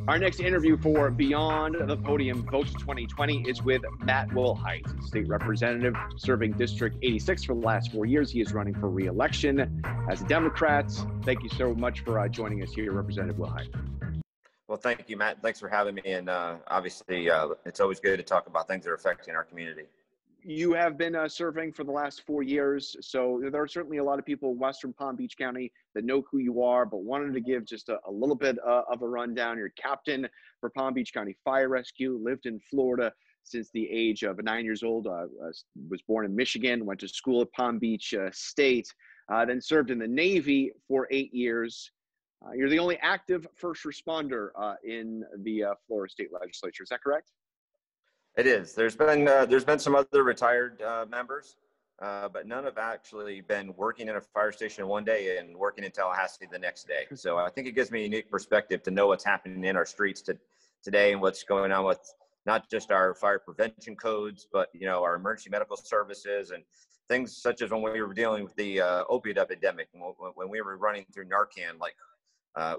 Our next interview for Beyond the Podium Votes 2020 is with Matt Willhite, state representative serving District 86 for the last 4 years. He is running for re-election as a Democrat. Thank you so much for joining us here, Representative Willhite. Well, thank you, Matt. Thanks for having me. And obviously, it's always good to talk about things that are affecting our community. You have been serving for the last 4 years, so there are certainly a lot of people in Western Palm Beach County that know who you are, but wanted to give just a little bit of a rundown. You're captain for Palm Beach County Fire Rescue, lived in Florida since the age of 9 years old, was born in Michigan, went to school at Palm Beach State, then served in the Navy for 8 years. You're the only active first responder in the Florida State Legislature. Is that correct? It is. There's been some other retired members, but none have actually been working in a fire station one day and working in Tallahassee the next day. So I think it gives me a unique perspective to know what's happening in our streets today and what's going on with not just our fire prevention codes, but our emergency medical services and things such as when we were dealing with the opioid epidemic, when we were running through Narcan,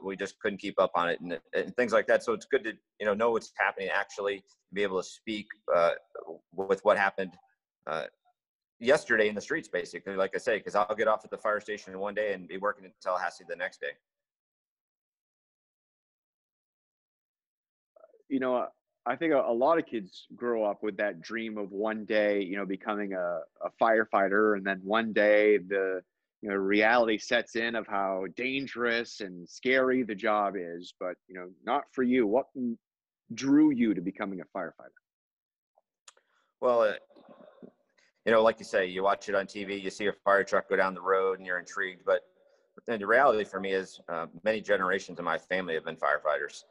we just couldn't keep up on it and things like that. So it's good to know what's happening, actually be able to speak with what happened yesterday in the streets, basically, like I say, because I'll get off at the fire station one day and be working in Tallahassee the next day. I think a lot of kids grow up with that dream of one day, becoming a firefighter, and then one day the reality sets in of how dangerous and scary the job is, but, not for you. What drew you to becoming a firefighter? Well, like you say, you watch it on TV, you see a fire truck go down the road and you're intrigued, but the reality for me is many generations of my family have been firefighters.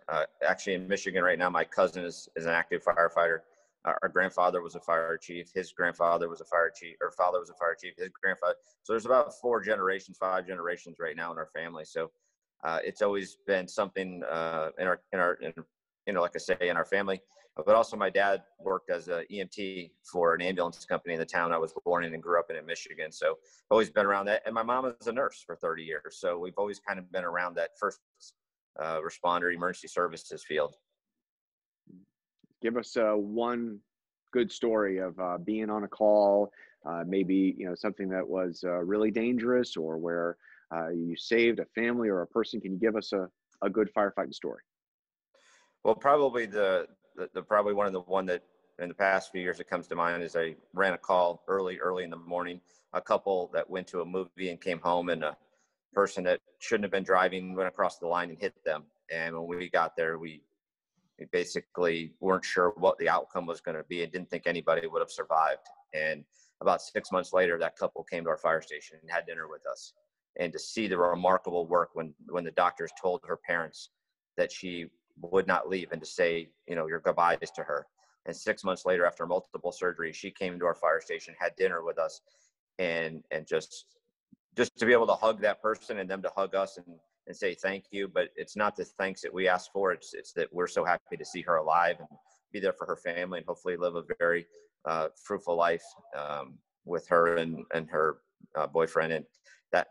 Actually in Michigan right now, my cousin is an active firefighter. Our grandfather was a fire chief. His grandfather was a fire chief, or father was a fire chief. His grandfather. So there's about 5 generations right now in our family. So it's always been something in our like I say, in our family. But also my dad worked as an EMT for an ambulance company in the town I was born in and grew up in Michigan. So I've always been around that. And my mom was a nurse for 30 years. So we've always kind of been around that first responder emergency services field. Give us one good story of being on a call, maybe something that was really dangerous, or where you saved a family or a person. Can you give us a good firefighting story? Well, probably probably one that in the past few years that comes to mind is I ran a call early in the morning. A couple that went to a movie and came home, and a person that shouldn't have been driving went across the line and hit them. And when we got there, we basically weren't sure what the outcome was going to be and didn't think anybody would have survived. And about 6 months later, that couple came to our fire station and had dinner with us. And to see the remarkable work when the doctors told her parents that she would not leave, and to say, your goodbyes to her. And 6 months later, after multiple surgeries, she came to our fire station, had dinner with us, and just to be able to hug that person and them to hug us and say thank you. But it's not the thanks that we asked for. It's that we're so happy to see her alive and be there for her family and hopefully live a very fruitful life with her and her boyfriend. And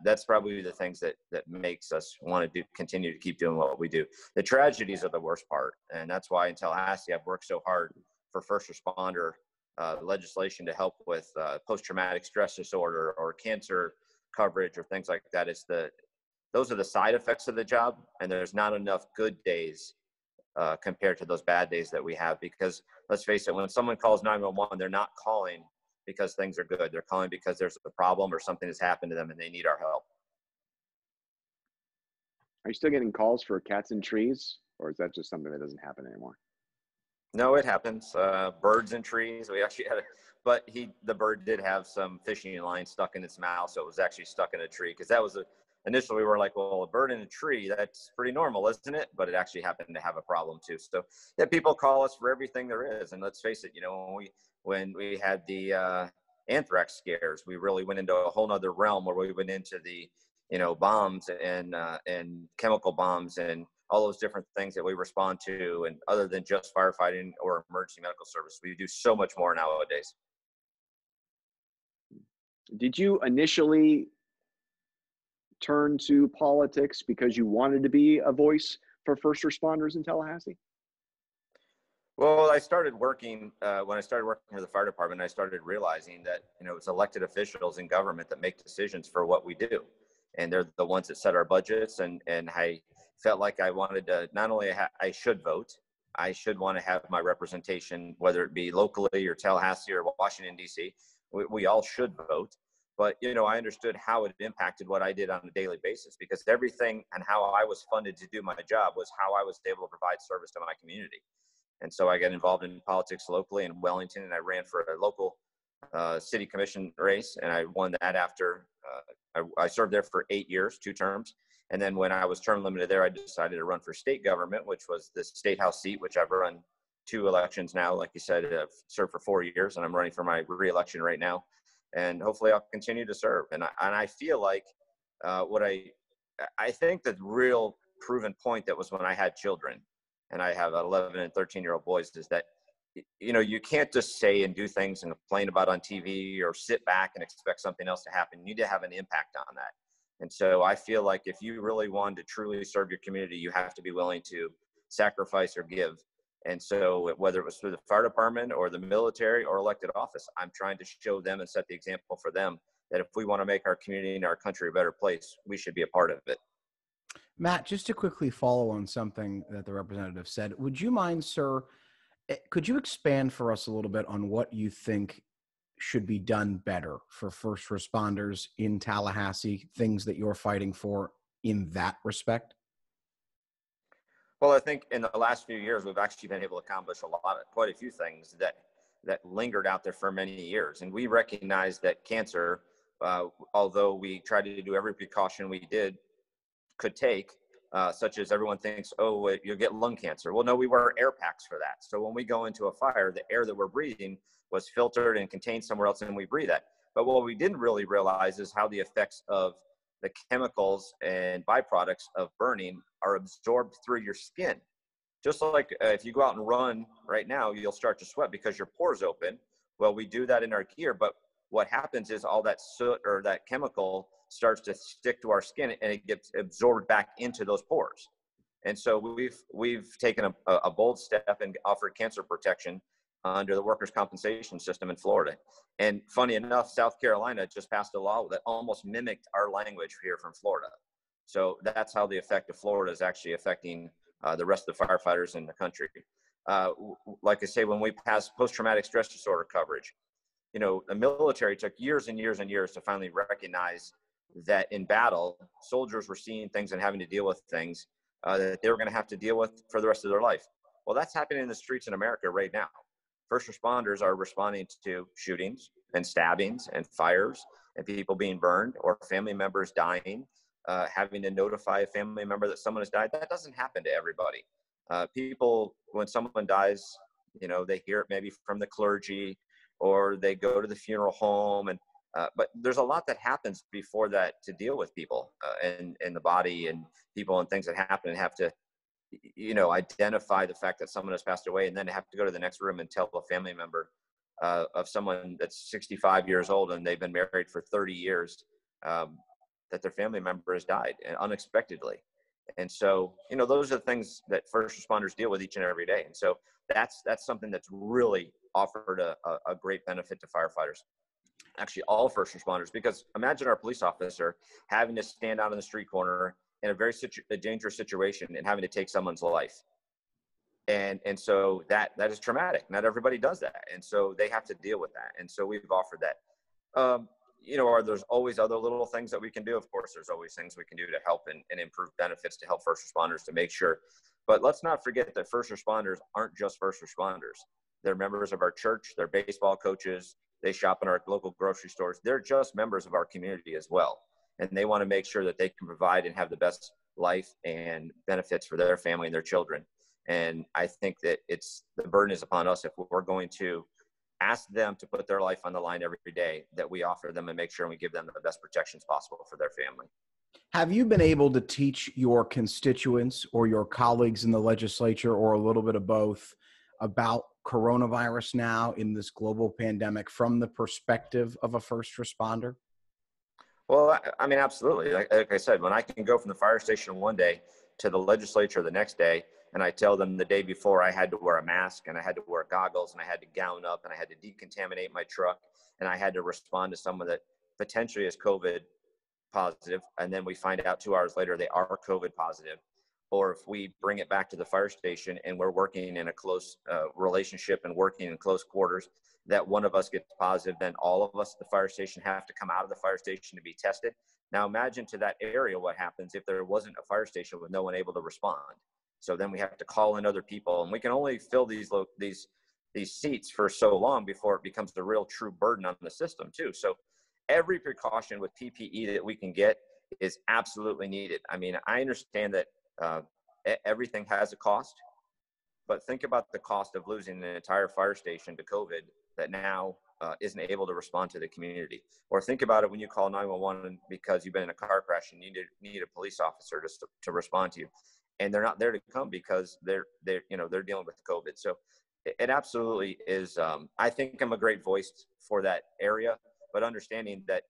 that's probably the things that makes us want to continue to keep doing what we do. The tragedies are the worst part. And that's why in Tallahassee, I've worked so hard for first responder legislation to help with post-traumatic stress disorder or cancer coverage or things like that. Those are the side effects of the job. And there's not enough good days compared to those bad days that we have, because let's face it, when someone calls 911, they're not calling because things are good. They're calling because there's a problem or something has happened to them and they need our help. Are you still getting calls for cats in trees, or is that just something that doesn't happen anymore? No, it happens. Birds in trees. We actually had the bird did have some fishing line stuck in its mouth. So it was actually stuck in a tree, because that was initially we were like, well, a bird in a tree, that's pretty normal, isn't it? But it actually happened to have a problem too. So yeah, people call us for everything there is. And let's face it, when we had the anthrax scares, we really went into a whole nother realm where we went into the, bombs and chemical bombs and all those different things that we respond to. And other than just firefighting or emergency medical service, we do so much more nowadays. Did you initially turn to politics because you wanted to be a voice for first responders in Tallahassee? Well, I started working when I started working for the fire department. I started realizing that it's elected officials in government that make decisions for what we do, and they're the ones that set our budgets. And I felt like I wanted to not only I should vote, I should want to have my representation, whether it be locally or Tallahassee or Washington D.C. We all should vote, but I understood how it impacted what I did on a daily basis, because everything and how I was funded to do my job was how I was able to provide service to my community. And so I got involved in politics locally in Wellington, and I ran for a local city commission race, and I won that after I served there for 8 years, 2 terms. And then when I was term limited there, I decided to run for state government, which was the state house seat, which I've run 2 elections now. Like you said, I've served for 4 years, and I'm running for my re-election right now. And hopefully I'll continue to serve. And I feel like I think the real proven point that was when I had children, and I have 11 and 13-year-old boys, is that, you can't just say and do things and complain about on TV or sit back and expect something else to happen. You need to have an impact on that. And so I feel like if you really want to truly serve your community, you have to be willing to sacrifice or give. And so whether it was through the fire department or the military or elected office, I'm trying to show them and set the example for them that if we want to make our community and our country a better place, we should be a part of it. Matt, just to quickly follow on something that the representative said, would you mind, sir, could you expand for us a little bit on what you think should be done better for first responders in Tallahassee, things that you're fighting for in that respect? Well, I think in the last few years, we've actually been able to accomplish quite a few things that lingered out there for many years. And we recognize that cancer, although we tried to do every precaution we could take, such as everyone thinks, oh, you'll get lung cancer. Well, no, we wear air packs for that. So when we go into a fire, the air that we're breathing was filtered and contained somewhere else, and we breathe that. But what we didn't really realize is how the effects of the chemicals and byproducts of burning are absorbed through your skin. Just like if you go out and run right now, you'll start to sweat because your pores open. Well, we do that in our gear, but what happens is all that soot or that chemical starts to stick to our skin, and it gets absorbed back into those pores. And so we've taken a bold step and offered cancer protection under the workers' compensation system in Florida. And funny enough, South Carolina just passed a law that almost mimicked our language here from Florida. So that's how the effect of Florida is actually affecting the rest of the firefighters in the country. Like I say, when we passed post-traumatic stress disorder coverage, the military took years and years and years to finally recognize that in battle, soldiers were seeing things and having to deal with things that they were going to have to deal with for the rest of their life. Well, that's happening in the streets in America right now. First responders are responding to shootings and stabbings and fires and people being burned or family members dying, having to notify a family member that someone has died. That doesn't happen to everybody. People, when someone dies, they hear it maybe from the clergy, or they go to the funeral home, but there's a lot that happens before that to deal with people and the body and people and things that happen, and have to, identify the fact that someone has passed away, and then have to go to the next room and tell a family member of someone that's 65 years old and they've been married for 30 years that their family member has died unexpectedly. And so, those are the things that first responders deal with each and every day. And so that's something that's really offered a great benefit to firefighters. Actually, all first responders, because imagine our police officer having to stand out on the street corner in a very dangerous situation and having to take someone's life. And so that is traumatic. Not everybody does that. And so they have to deal with that. And so we've offered that. There's always other little things that we can do. Of course, there's always things we can do to help and improve benefits to help first responders to make sure. But let's not forget that first responders aren't just first responders. They're members of our church. They're baseball coaches. They shop in our local grocery stores. They're just members of our community as well. And they want to make sure that they can provide and have the best life and benefits for their family and their children. And I think that the burden is upon us, if we're going to ask them to put their life on the line every day, that we offer them and make sure we give them the best protections possible for their family. Have you been able to teach your constituents or your colleagues in the legislature, or a little bit of both, about coronavirus now in this global pandemic from the perspective of a first responder? Well, I mean, absolutely. Like I said, when I can go from the fire station one day to the legislature the next day, and I tell them the day before I had to wear a mask and I had to wear goggles and I had to gown up and I had to decontaminate my truck and I had to respond to someone that potentially is COVID positive, and then we find out 2 hours later they are COVID positive. Or if we bring it back to the fire station and we're working in a close relationship and working in close quarters, that one of us gets positive, then all of us at the fire station have to come out of the fire station to be tested. Now imagine to that area what happens if there wasn't a fire station with no one able to respond. So then we have to call in other people, and we can only fill these seats for so long before it becomes the real true burden on the system too. So every precaution with PPE that we can get is absolutely needed. I mean, I understand that everything has a cost, but think about the cost of losing an entire fire station to COVID that now isn't able to respond to the community. Or think about it when you call 911 because you've been in a car crash and you need a police officer to respond to you, and they're not there to come because they're dealing with COVID. So it absolutely is. I think I'm a great voice for that area, but understanding that,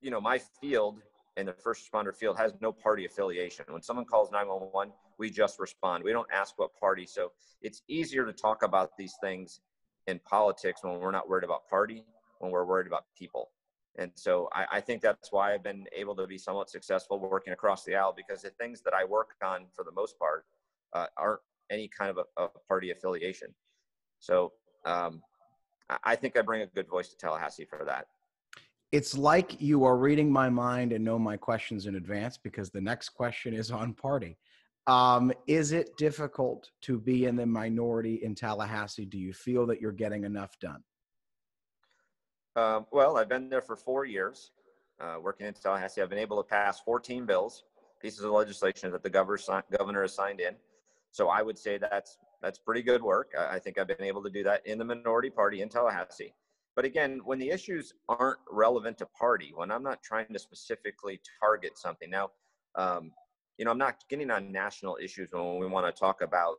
my field and the first responder field has no party affiliation. When someone calls 911, we just respond. We don't ask what party. So it's easier to talk about these things in politics when we're not worried about party, when we're worried about people. And so I think that's why I've been able to be somewhat successful working across the aisle, because the things that I work on for the most part aren't any kind of a party affiliation. So I think I bring a good voice to Tallahassee for that. It's like you are reading my mind and know my questions in advance, because the next question is on party. Is it difficult to be in the minority in Tallahassee? Do you feel that you're getting enough done? Well, I've been there for 4 years, working in Tallahassee. I've been able to pass 14 bills, pieces of legislation that the governor has signed in. So I would say that's pretty good work. I think I've been able to do that in the minority party in Tallahassee. But again, when the issues aren't relevant to party, when I'm not trying to specifically target something. Now, I'm not getting on national issues when we want to talk about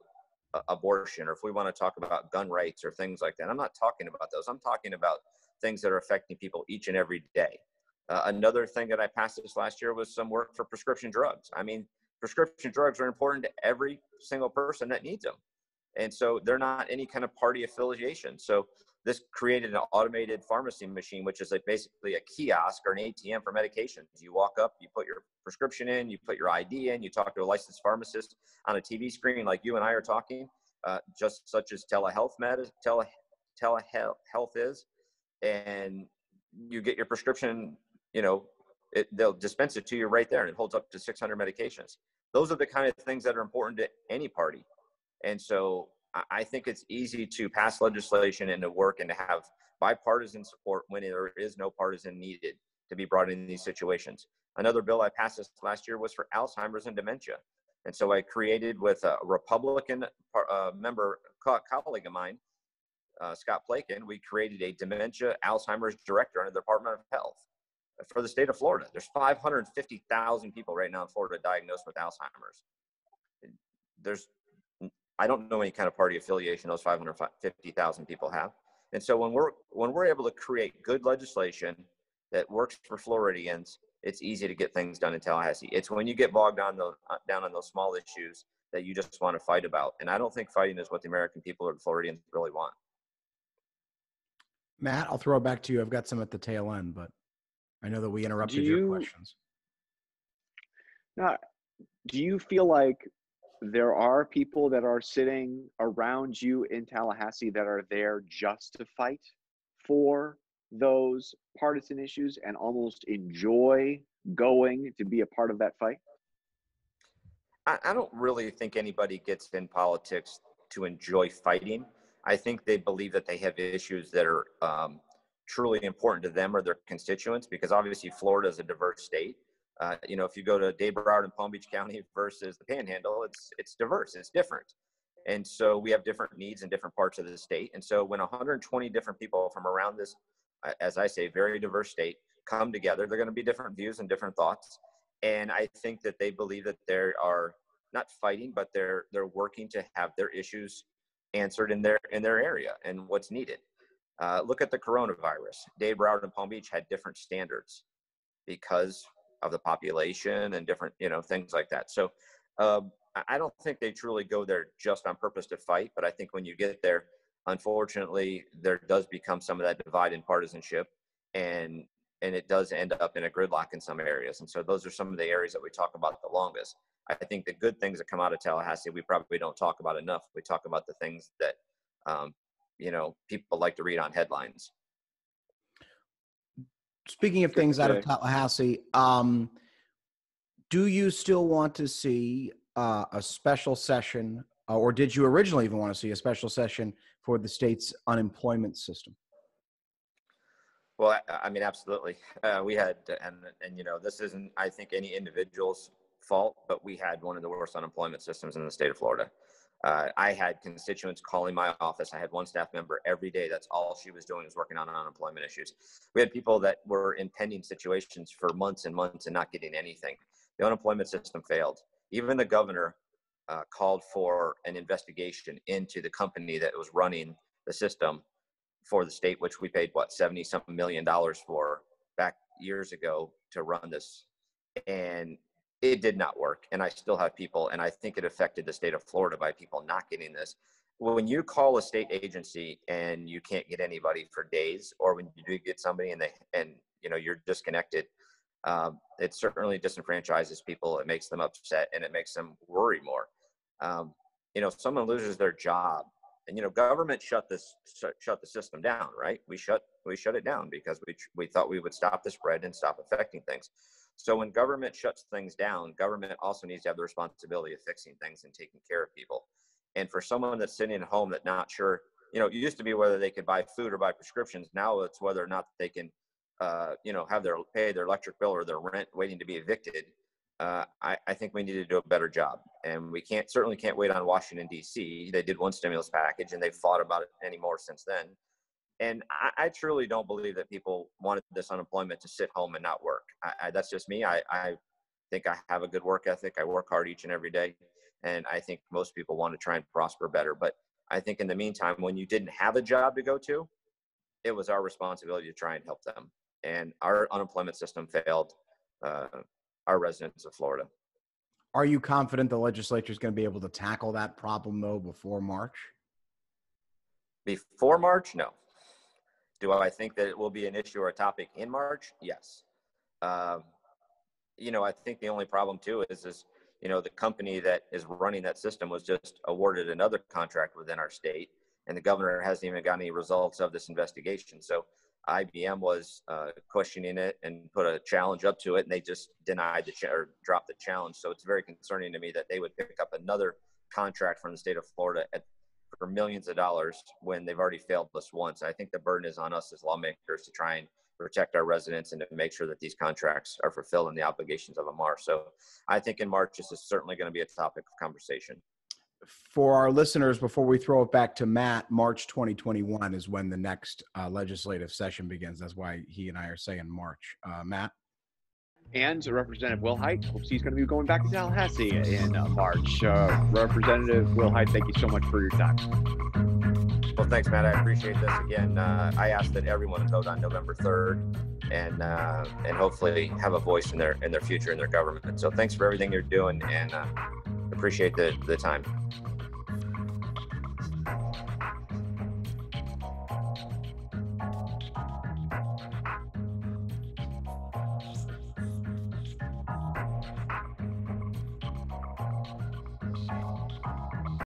abortion, or if we want to talk about gun rights or things like that. I'm not talking about those. I'm talking about things that are affecting people each and every day. Another thing that I passed this last year was some work for prescription drugs. I mean, prescription drugs are important to every single person that needs them. And so they're not any kind of party affiliation. So this created an automated pharmacy machine, which is basically a kiosk or an ATM for medications. You walk up, you put your prescription in, you put your ID in, you talk to a licensed pharmacist on a TV screen like you and I are talking, just such as telehealth is. And you get your prescription, they'll dispense it to you right there, and it holds up to 600 medications. Those are the kind of things that are important to any party. And so I think it's easy to pass legislation and to work and to have bipartisan support when there is no partisan needed to be brought in these situations. Another bill I passed this last year was for Alzheimer's and dementia. And so I created with a Republican colleague of mine, Scott Plakin, we created a dementia Alzheimer's director under the Department of Health for the state of Florida. There's 550,000 people right now in Florida diagnosed with Alzheimer's. I don't know any kind of party affiliation those 550,000 people have. And so when we're able to create good legislation that works for Floridians, it's easy to get things done in Tallahassee. It's when you get bogged down on those small issues that you just want to fight about. And I don't think fighting is what the American people or the Floridians really want. Matt, I'll throw it back to you. I've got some at the tail end, but I know that we interrupted your questions. Now, do you feel like there are people that are sitting around you in Tallahassee that are there just to fight for those partisan issues and almost enjoy going to be a part of that fight? I don't really think anybody gets in politics to enjoy fighting. I think they believe that they have issues that are truly important to them or their constituents, because obviously Florida is a diverse state. If you go to Dade, Broward, and Palm Beach County versus the Panhandle, it's diverse, it's different. And so we have different needs in different parts of the state. And so when 120 different people from around this, as I say, very diverse state come together, they're going to be different views and different thoughts. And I think that they believe that they are not fighting, but they're working to have their issues answered in their area and what's needed. Look at the coronavirus. Dade, Broward, and Palm Beach had different standards. because of the population and different, things like that. So I don't think they truly go there just on purpose to fight, but I think when you get there, unfortunately, there does become some of that divide in partisanship, and it does end up in a gridlock in some areas. And so those are some of the areas that we talk about the longest. I think the good things that come out of Tallahassee, we probably don't talk about enough. We talk about the things that, people like to read on headlines. Speaking of things out of Tallahassee, do you still want to see a special session, or did you originally even want to see a special session for the state's unemployment system? Well, I mean, absolutely. We had, and this isn't, I think, any individual's fault, but we had one of the worst unemployment systems in the state of Florida. I had constituents calling my office. I had one staff member every day. That's all she was doing, was working on unemployment issues. We had people that were in pending situations for months and months and not getting anything. The unemployment system failed. Even the governor called for an investigation into the company that was running the system for the state, which we paid $70-something million for back years ago to run this. And it did not work. And I still have people, and I think it affected the state of Florida by people not getting this. When you call a state agency and you can't get anybody for days, or when you do get somebody and you're disconnected, it certainly disenfranchises people. It makes them upset, and it makes them worry more. Someone loses their job, and government shut the system down, right? We shut it down because we thought we would stop the spread and stop affecting things. So when government shuts things down, government also needs to have the responsibility of fixing things and taking care of people. And for someone that's sitting at home that's not sure, it used to be whether they could buy food or buy prescriptions. Now it's whether or not they can, pay their electric bill or their rent waiting to be evicted. I think we need to do a better job, and we certainly can't wait on Washington, D.C. They did one stimulus package and they've fought about it anymore since then. And I truly don't believe that people wanted this unemployment to sit home and not work. That's just me. I think I have a good work ethic. I work hard each and every day. And I think most people want to try and prosper better. But I think in the meantime, when you didn't have a job to go to, it was our responsibility to try and help them. And our unemployment system failed our residents of Florida. Are you confident the legislature is going to be able to tackle that problem, though, before March? Before March? No. Do I think that it will be an issue or a topic in March? Yes. I think the only problem too is the company that is running that system was just awarded another contract within our state, and the governor hasn't even got any results of this investigation. So IBM was questioning it and put a challenge up to it, and they just denied or dropped the challenge. So it's very concerning to me that they would pick up another contract from the state of Florida for millions of dollars when they've already failed us once. I think the burden is on us as lawmakers to try and protect our residents and to make sure that these contracts are fulfilling the obligations of them are. So I think in March, this is certainly going to be a topic of conversation. For our listeners, before we throw it back to Matt, March 2021 is when the next legislative session begins. That's why he and I are saying March. Matt? And Representative Willhite hopes he's going to be going back to Tallahassee in March. Representative Willhite, thank you so much for your time. Well, thanks, Matt. I appreciate this. Again, I ask that everyone vote on November 3rd and hopefully have a voice in their future in their government. So thanks for everything you're doing, and appreciate the time.